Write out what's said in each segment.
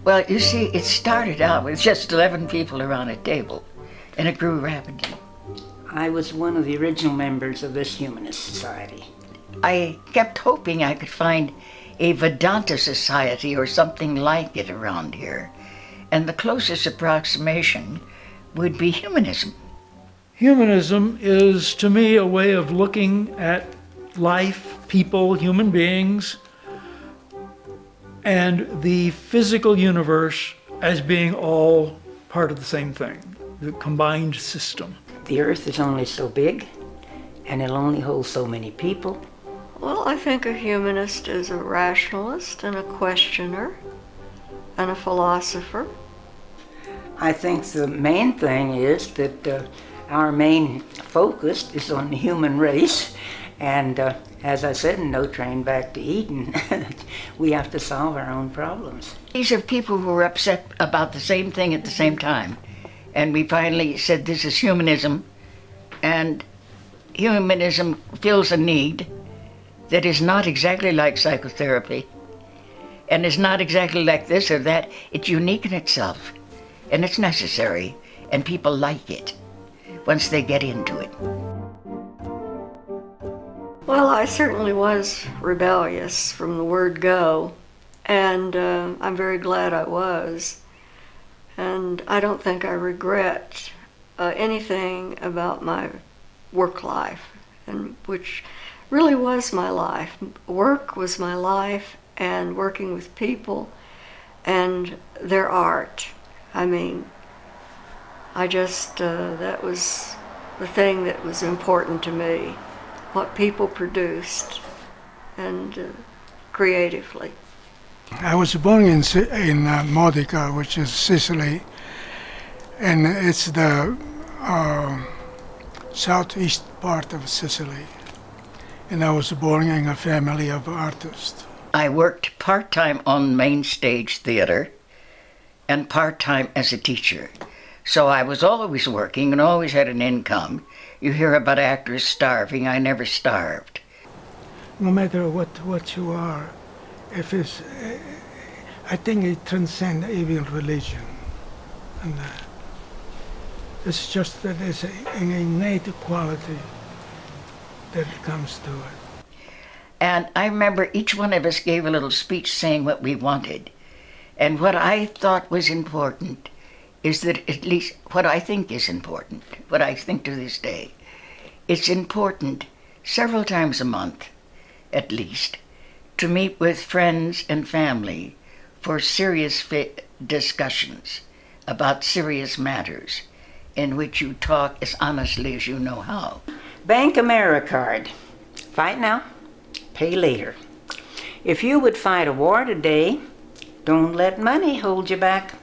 Well, you see, it started out with just 11 people around a table, and it grew rapidly. I was one of the original members of this Humanist Society. I kept hoping I could find a Vedanta society or something like it around here, and the closest approximation would be humanism. Humanism is, to me, a way of looking at life, people, human beings, and the physical universe as being all part of the same thing, the combined system. The earth is only so big, and it'll only hold so many people. Well, I think a humanist is a rationalist and a questioner and a philosopher. I think the main thing is that our main focus is on the human race, and as I said, no train back to Eden. We have to solve our own problems. These are people who were upset about the same thing at the same time, and we finally said this is humanism, and humanism fills a need that is not exactly like psychotherapy, and is not exactly like this or that. It's unique in itself, and it's necessary, and people like it once they get into it. Well, I certainly was rebellious from the word go, and I'm very glad I was. And I don't think I regret anything about my work life, and which really was my life. Work was my life, and working with people and their art. I mean, I just, that was the thing that was important to me, what people produced and creatively. I was born in Modica, which is Sicily, and it's the southeast part of Sicily. And I was born in a family of artists. I worked part-time on main stage theater and part-time as a teacher. So I was always working and always had an income. You hear about actors starving. I never starved. No matter what you are, if it's, I think it transcends even religion. And it's just that it's an innate quality that comes to it. And I remember each one of us gave a little speech saying what we wanted. And what I thought was important is that, at least what I think is important, what I think to this day, it's important several times a month, at least, to meet with friends and family for serious discussions about serious matters in which you talk as honestly as you know how. Bank AmeriCard. Fight now, pay later. If you would fight a war today, don't let money hold you back.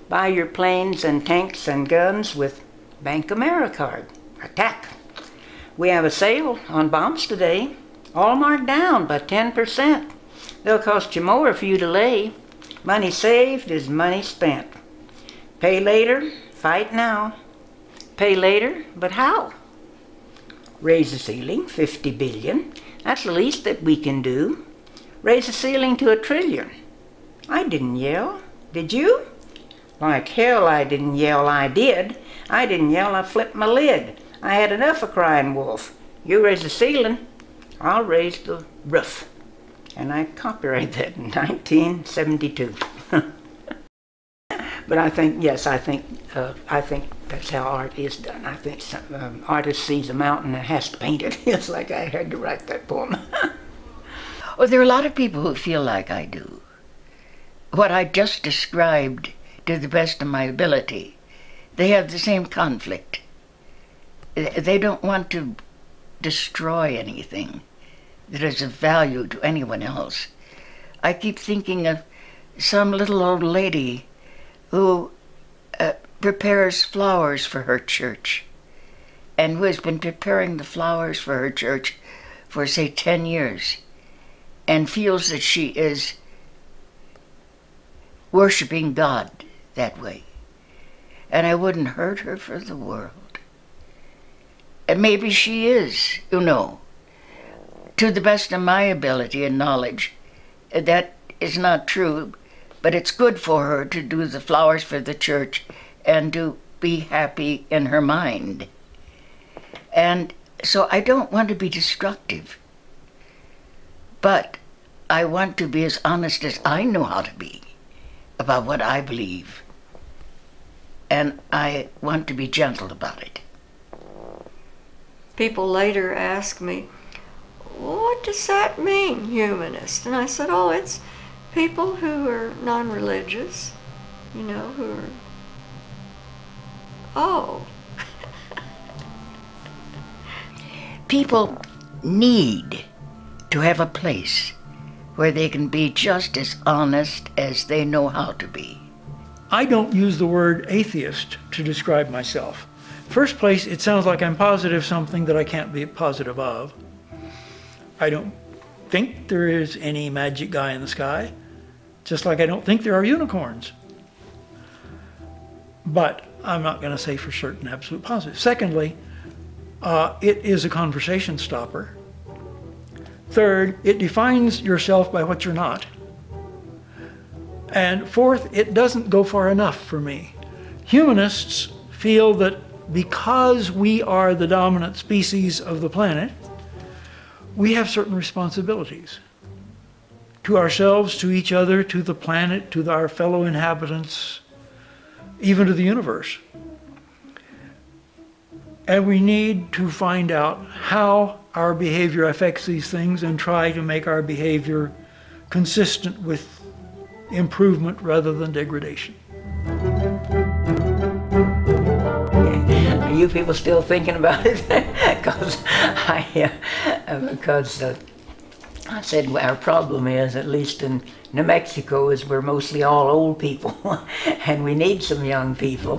Buy your planes and tanks and guns with Bank AmeriCard. Attack. We have a sale on bombs today, all marked down by 10%. They'll cost you more if you delay. Money saved is money spent. Pay later, fight now. Pay later, but how? Raise the ceiling, 50 billion. That's the least that we can do. Raise the ceiling to $1 trillion. I didn't yell. Did you? Like hell I didn't yell, I did. I didn't yell, I flipped my lid. I had enough of crying wolf. You raise the ceiling, I'll raise the roof. And I copyrighted that in 1972. But I think, yes, I think that's how art is done. I think some artist sees a mountain and has to paint it. It's like I had to write that poem. Well, there are a lot of people who feel like I do. What I just described to the best of my ability, they have the same conflict. They don't want to destroy anything that is of value to anyone else. I keep thinking of some little old lady who prepares flowers for her church, and who has been preparing the flowers for her church for, say, 10 years, and feels that she is worshiping God that way. And I wouldn't hurt her for the world. And maybe she is, you know. To the best of my ability and knowledge, that is not true, But it's good for her to do the flowers for the church and to be happy in her mind. And so I don't want to be destructive, but I want to be as honest as I know how to be about what I believe. And I want to be gentle about it. People later ask me, what does that mean, humanist? And I said, oh, it's people who are non-religious, you know, who are, oh. People need to have a place where they can be just as honest as they know how to be. I don't use the word atheist to describe myself. First place, it sounds like I'm positive something that I can't be positive of. I don't think there is any magic guy in the sky, just like I don't think there are unicorns. But I'm not going to say for certain absolute positive. Secondly, it is a conversation stopper. Third, it defines yourself by what you're not. And fourth, it doesn't go far enough for me. Humanists feel that because we are the dominant species of the planet, we have certain responsibilities to ourselves, to each other, to the planet, to our fellow inhabitants, even to the universe. And we need to find out how our behavior affects these things and try to make our behavior consistent with improvement rather than degradation. Are you people still thinking about it? Because I said our problem is, at least in New Mexico, is we're mostly all old people, and we need some young people.